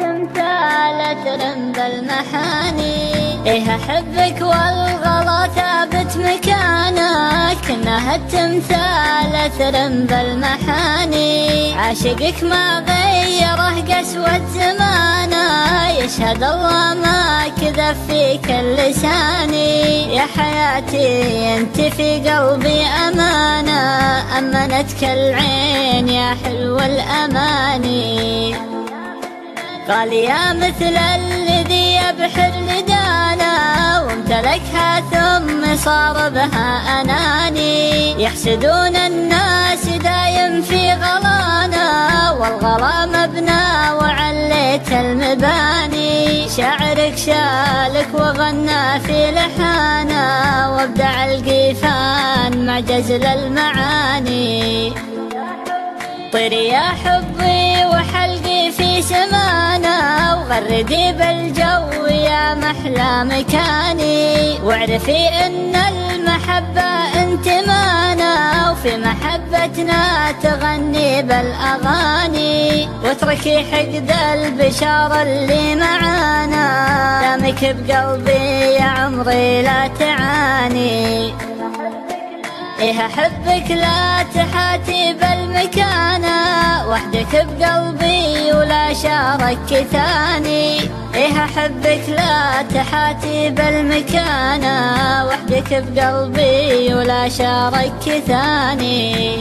تمثال ترم بالمحاني. إيه أحبك والغلا ثابت مكانك، إنها التمثال ترم بالمحاني. عاشقك ما غيره قسوة زمانه، يشهد الله ما كذب فيك اللساني. يا حياتي انت في قلبي أمانة، أمنتك العين يا حلو الأماني. غالية مثل الذي يبحر لدانا، وامتلكها ثم صار بها أناني. يحسدون الناس دايم في غلانا، والغلا مبنى وعليت المباني. شاعرك شالك وغنى في لحانا، وابدع القيفان مع جزل المعاني. طيري يا حبي وحلقي في سمانا، وغردي بالجو يا محلى مكاني. واعرفي ان المحبة انتمانا، وفي محبتنا تغني بالاغاني. واتركي حقد البشار اللي معانا، دامك بقلبي يا عمري لا تعاني. إيه أحبك لا تحاتي بالمكانة، وحدك بقلبي ولا شارك ثاني. إيه أحبك لا تحاتي بالمكانة، وحدك بقلبي ولا شارك ثاني.